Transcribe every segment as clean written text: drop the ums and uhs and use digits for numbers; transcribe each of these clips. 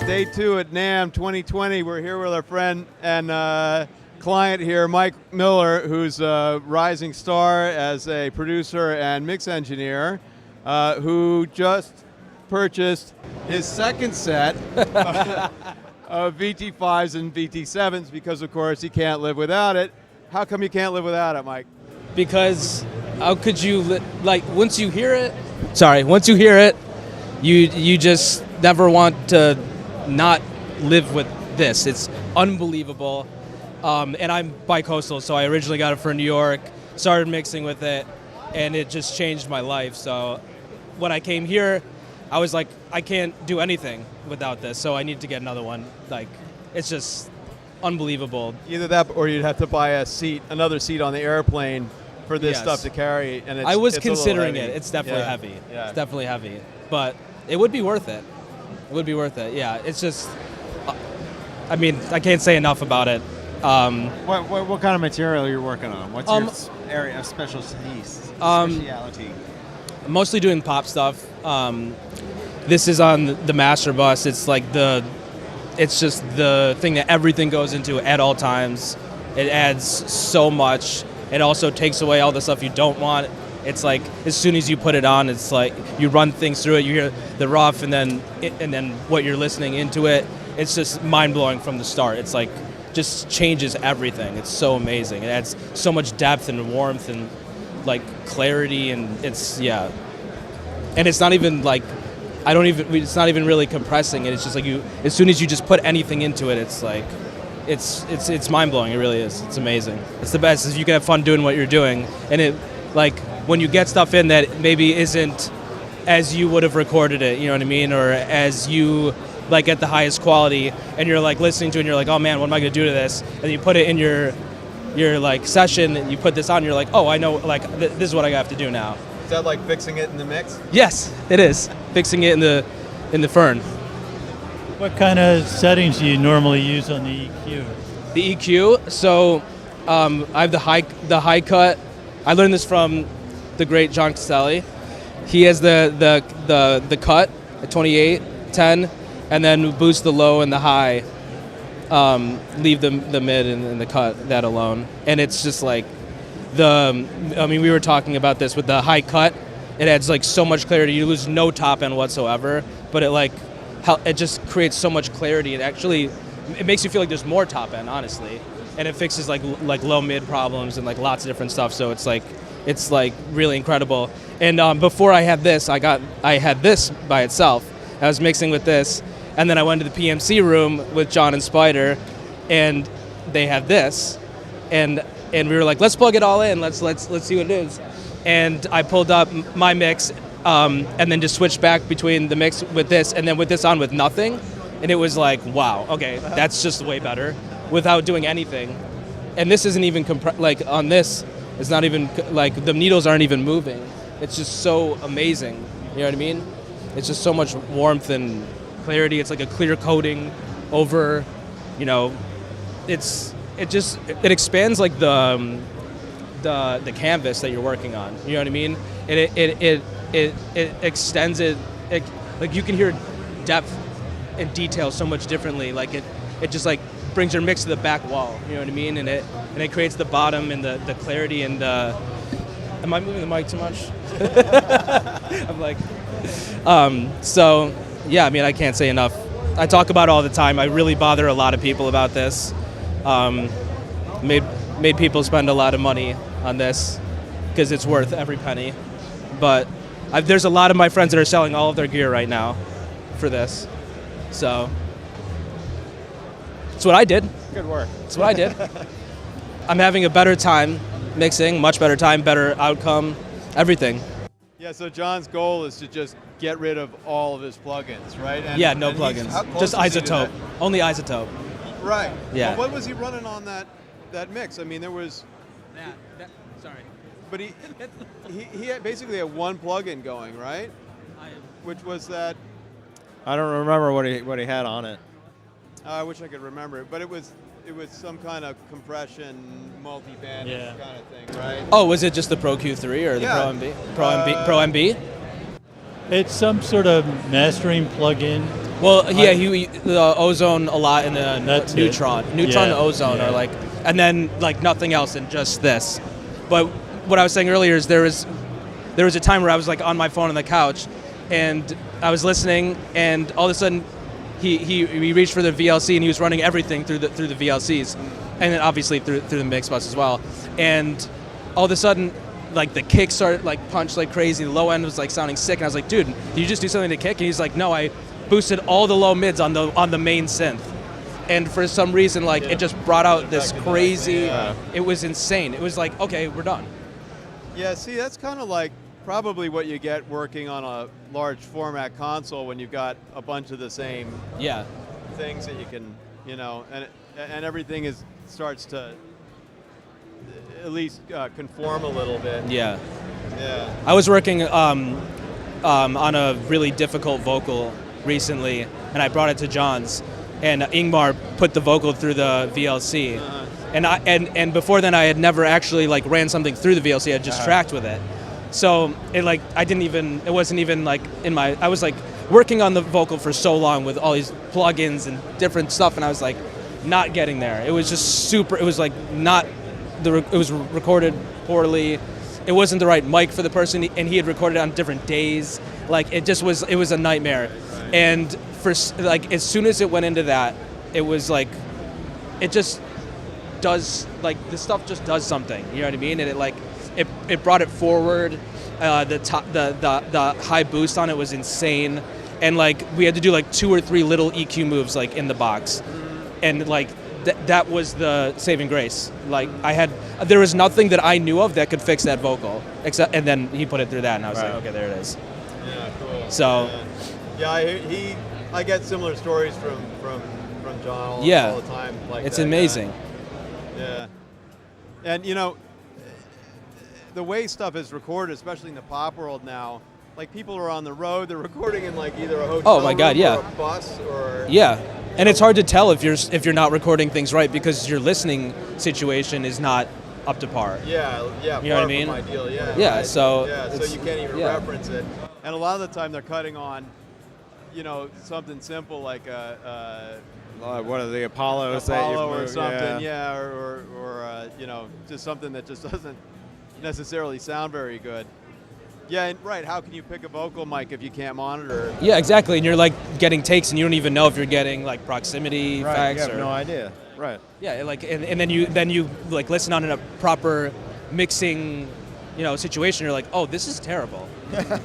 Day 2 at NAMM 2020. We're here with our friend and client here, Mike Miller, who's a rising star as a producer and mix engineer, who just purchased his second set of VT-5s and VT-7s because, of course, he can't live without it. How come you can't live without it, Mike? Because how could you, once you hear it, you just never want to not live with this. It's unbelievable. And I'm bi-coastal, so I originally got it for New York, started mixing with it, and it just changed my life. So when I came here, I was like, I can't do anything without this, so I need to get another one. Like, it's just unbelievable. Either that or you'd have to buy another seat on the airplane for this stuff to carry. And I was considering it. It's definitely heavy. Yeah. It's definitely heavy. But it would be worth it. It would be worth it, yeah. It's just, I mean, I can't say enough about it. What kind of material are you working on? What's your area of specialty? Mostly doing pop stuff. This is on the master bus. It's like it's just the thing that everything goes into at all times. It adds so much. It also takes away all the stuff you don't want. It's like as soon as you put it on, it's like you run things through it. You hear the rough, and then what you're listening into it. It's just mind blowing from the start. It's like just changes everything. It's so amazing. It adds so much depth and warmth and like clarity, and it's And it's not even like it's not even really compressing it. It's just like as soon as you just put anything into it, it's like it's mind blowing. It really is. It's amazing. It's the best. Is you can have fun doing what you're doing, and it like when you get stuff in that maybe isn't as you would have recorded it, you know what I mean, or as you like at the highest quality, and you're like listening to it and you're like, oh man, what am I gonna do to this? And you put it in your like session, and you put this on, and you're like, oh, I know, like this is what I have to do now. Is that like fixing it in the mix? Yes, it is. Fixing it in the Fearn. What kind of settings do you normally use on the EQ? The EQ, so I have the high cut. I learned this from the great John Castelli. He has the cut at 28, 10, and then boost the low and the high. Leave the mid and the cut, that alone. And it's just like we were talking about this with the high cut. It adds like so much clarity. You lose no top end whatsoever, but it just creates so much clarity. It makes you feel like there's more top end, honestly. And it fixes like low mid problems and like lots of different stuff. So it's like really incredible. And before I had this, I had this by itself. I was mixing with this, and then I went to the PMC room with John and Spider, and they had this, and we were like, let's plug it all in. Let's see what it is. And I pulled up my mix, and then just switched back between the mix with this, and then with this on with nothing, and it was like, wow, okay, that's just way better without doing anything. And this isn't even on this. It's not even like the needles aren't even moving. It's just so amazing. You know what I mean? It's just so much warmth and clarity. It's like a clear coating over, it expands like the canvas that you're working on. You know what I mean? It extends it, like you can hear depth and detail so much differently. Like it just like brings your mix to the back wall. You know what I mean? And it creates the bottom and the clarity and am I moving the mic too much? I'm like, so yeah, I mean, I can't say enough. I talk about it all the time. I really bother a lot of people about this. Made people spend a lot of money on this because it's worth every penny. But there's a lot of my friends that are selling all of their gear right now for this. So it's what I did. Good work. It's what I did. I'm having a better time mixing, much better time, better outcome, everything. Yeah, so John's goal is to just get rid of all of his plugins, right? No plugins. Just isotope. Only isotope. Right. Yeah. Well, what was he running on that mix? I mean, there was... Sorry. But he had basically had one plugin going, right? Which was that... I don't remember what he had on it. I wish I could remember it, but it was some kind of compression, multi-band kind of thing, right? Oh, was it just the Pro Q3 or the Pro MB? Pro MB? It's some sort of mastering plugin Well, yeah, the ozone a lot and the That's neutron it. and Yeah. ozone Yeah. are like, and then like nothing else and just this. But what I was saying earlier is there was a time where I was like on my phone on the couch, and I was listening, and all of a sudden he reached for the VLC and he was running everything through the VLCs, and then obviously through the mix bus as well, and all of a sudden, like the kick started like punch like crazy. The low end was like sounding sick, and I was like, "Dude, did you just do something to kick?" And he's like, "No, I boosted all the low mids on the main synth." And for some reason, like it just brought out this crazy. It was insane. It was like, okay, we're done. Yeah, see, that's kind of like probably what you get working on a large format console when you've got a bunch of the same Yeah. things that you can, and everything starts to at least conform a little bit. Yeah. Yeah. I was working on a really difficult vocal recently, and I brought it to John's, and Ingmar put the vocal through the VLC, and before then I had never actually like ran something through the VLC. I just tracked with it, so it wasn't even like I was like working on the vocal for so long with all these plugins and different stuff, and I was like not getting there. It was just super. It was like not it was recorded poorly. It wasn't the right mic for the person, and he had recorded it on different days. Like it was a nightmare. And for like as soon as it went into that, it was like it just does like the stuff just does something. You know what I mean? And it brought it forward. The high boost on it was insane, and like we had to do like 2 or 3 little EQ moves like in the box, and like that was the saving grace. Like there was nothing that I knew of that could fix that vocal, and then he put it through that, and I was like, okay, there it is. Yeah, cool. So, I get similar stories from John all the time. Like it's that, amazing. Yeah, and the way stuff is recorded, especially in the pop world now, like people are on the road, they're recording in like either a hotel room or a bus or and it's hard to tell if you're not recording things right because your listening situation is not up to par. Yeah, you know what I mean? Ideal, right? So you can't even reference it. And a lot of the time they're cutting on, something simple like what are the Apollos or something, or just something that just doesn't necessarily sound very good. Yeah, and right. How can you pick a vocal mic if you can't monitor it? Yeah, exactly. And you're like getting takes, and you don't even know if you're getting like proximity effects. You have no idea. Right. Yeah, like and then you like listen on in a proper mixing, situation. You're like, oh, this is terrible.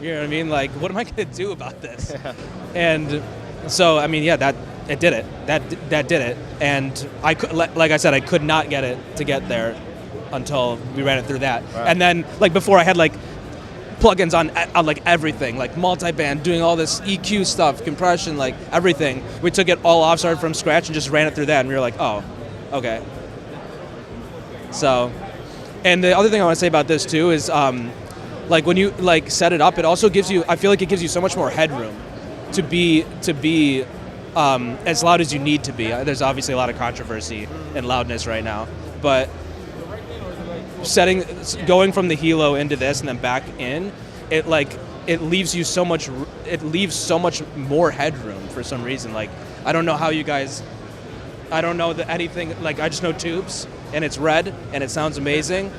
You know what I mean? Like, what am I gonna do about this? Yeah. And so I mean, that it did it. That did it. And I could, like I said, I could not get it to get there until we ran it through that. Right. And then like before, I had like plugins on like everything, like multi-band, doing all this EQ stuff, compression, like everything. We took it all off, started from scratch, and just ran it through that, and we were like, oh, okay. So, and the other thing I want to say about this too is, like when you like set it up, it also gives you, I feel like it gives you so much more headroom to be as loud as you need to be. There's obviously a lot of controversy and loudness right now, but going from the helo into this and then back in, it leaves you so much. It leaves so much more headroom for some reason. Like I don't know how you guys. I don't know anything. Like I just know tubes and it's red and it sounds amazing.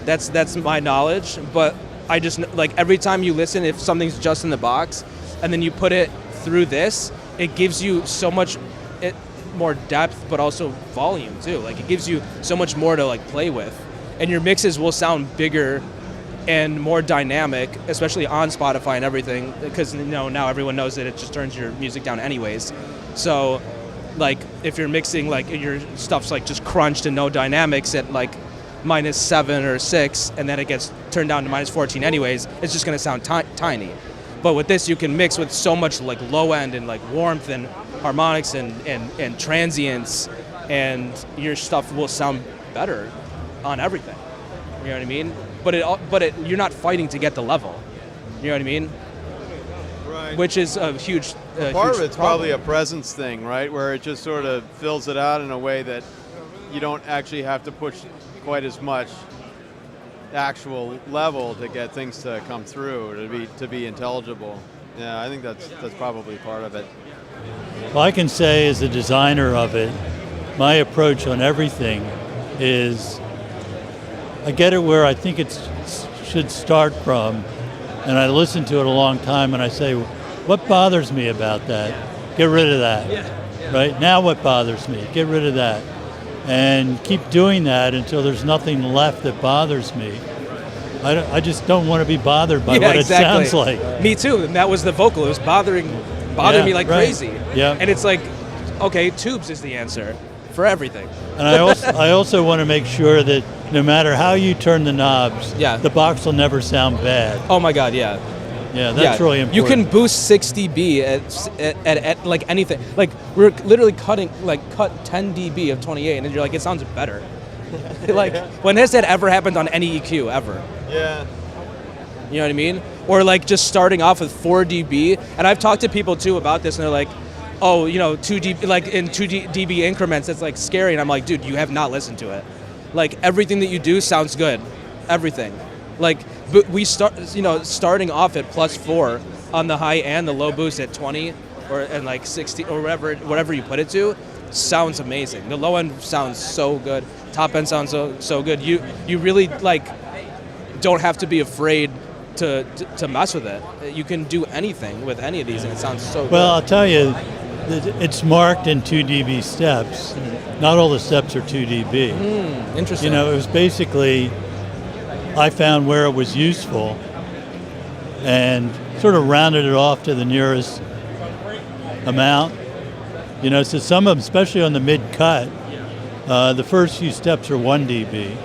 That's my knowledge. But I just like every time you listen, if something's just in the box, and then you put it through this, it gives you so much more depth, but also volume too. Like it gives you so much more to like play with. And your mixes will sound bigger and more dynamic, especially on Spotify and everything, because now everyone knows that it just turns your music down anyways. So, like if you're mixing, like your stuff's like just crunched and no dynamics at like -7 or 6, and then it gets turned down to -14 anyways, it's just gonna sound tiny. But with this, you can mix with so much like low end and like warmth and harmonics and transients, and your stuff will sound better on everything. You know what I mean? But you're not fighting to get the level. You know what I mean? Right. Which is a huge part of it's problem. probably a presence thing, right? Where it just sort of fills it out in a way that you don't actually have to push quite as much actual level to get things to come through, to be intelligible. Yeah, I think that's probably part of it. Well, I can say as a designer of it, my approach on everything is I get it where I think it should start from, and I listen to it a long time, and I say, what bothers me about that? Get rid of that. Right? Now what bothers me? Get rid of that. And keep doing that until there's nothing left that bothers me. I just don't want to be bothered by what exactly. it sounds like. Me too, and that was the vocal. It was bothering me like crazy. Yeah. And it's like, okay, tubes is the answer for everything. And I also want to make sure that no matter how you turn the knobs, the box will never sound bad. Oh my God, yeah. Yeah, that's really important. You can boost 6 dB at like anything. Like we're literally cut 10 dB of 28, and you're like, it sounds better. Like when has that ever happened on any EQ ever? Yeah. You know what I mean? Or like just starting off with 4 dB. And I've talked to people too about this, and they're like, oh, 2 dB, like in 2 dB increments, it's like scary. And I'm like, dude, you have not listened to it. Like everything that you do sounds good. Everything. Like, but we starting off at +4 on the high and the low boost at 20 and like 60 or whatever you put it to, sounds amazing. The low end sounds so good. Top end sounds so good. You really like don't have to be afraid to mess with it. You can do anything with any of these, and it sounds so good. Well, I'll tell you, it's marked in 2 dB steps. Not all the steps are 2 dB. Interesting. It was basically, I found where it was useful and sort of rounded it off to the nearest amount. So some of them, especially on the mid-cut, the first few steps are 1 dB,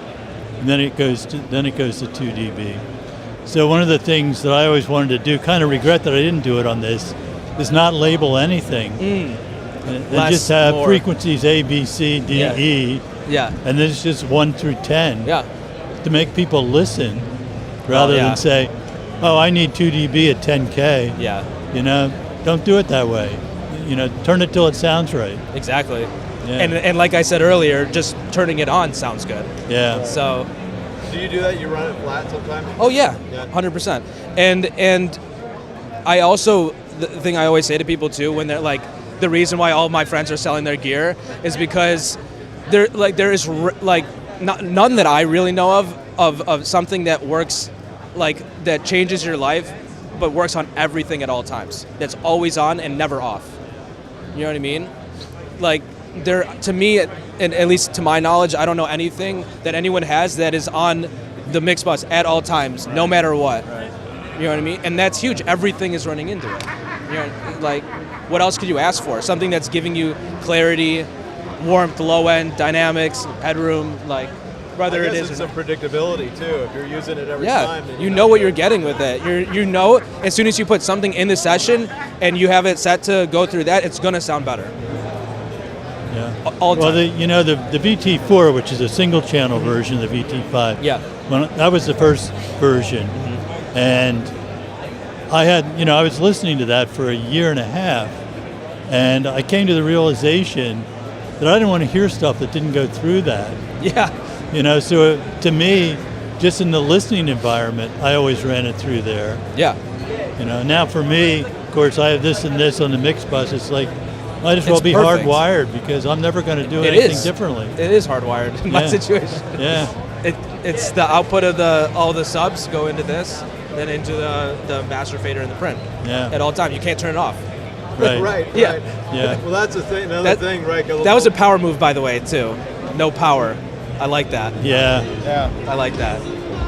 and then it goes to 2 dB. So one of the things that I always wanted to do, kind of regret that I didn't do it on this, is not label anything. And just have more frequencies A, B, C, D, E, Yeah. and then it's just 1 through 10. Yeah. To make people listen rather than say, oh, I need 2 dB at 10K. Yeah. Don't do it that way. Turn it till it sounds right. Exactly. Yeah. And like I said earlier, just turning it on sounds good. Yeah. So. Do you do that? You run it flat sometimes? Oh yeah, 100%. And I also, the thing I always say to people too, when they're like, the reason why all my friends are selling their gear is because there is none that I really know of something that works, like that changes your life, but works on everything at all times. That's always on and never off. You know what I mean? Like to me, and at least to my knowledge, I don't know anything that anyone has that is on the mix bus at all times, no matter what. Right. You know what I mean? And that's huge. Everything is running into it. Like, what else could you ask for? Something that's giving you clarity, warmth, low end, dynamics, headroom, like whether it is. It's some predictability too. If you're using it every time. Then you know what you're getting with it. You know as soon as you put something in the session and you have it set to go through that, it's gonna sound better. Yeah. All the time. The VT-4, which is a single channel version of the VT-5. Yeah. That was the first version, and I was listening to that for a year and a half, and I came to the realization that I didn't want to hear stuff that didn't go through that. Yeah. So to me, just in the listening environment, I always ran it through there. Yeah. Now for me, of course, I have this and this on the mix bus. It's like, might as well It's be perfect. hardwired because I'm never going to do It anything is. differently. It is hardwired in my situation. Yeah. It's the output of all the subs go into this, then into the master fader in the print. Yeah. At all times, you can't turn it off. Right. Right. Yeah. Yeah. Well, that's the thing. Another thing, right? That was a power move, by the way, too. No power. I like that. Yeah. Yeah. I like that.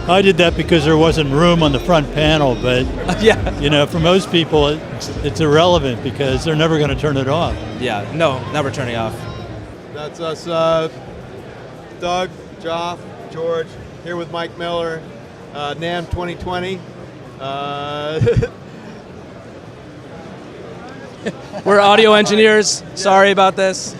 I did that because there wasn't room on the front panel, but Yeah. for most people, it's irrelevant because they're never going to turn it off. Yeah. No, never turning off. That's us, Doug, Joff, George, here with Mike Miller, NAMM 2020. We're audio engineers. Sorry about this.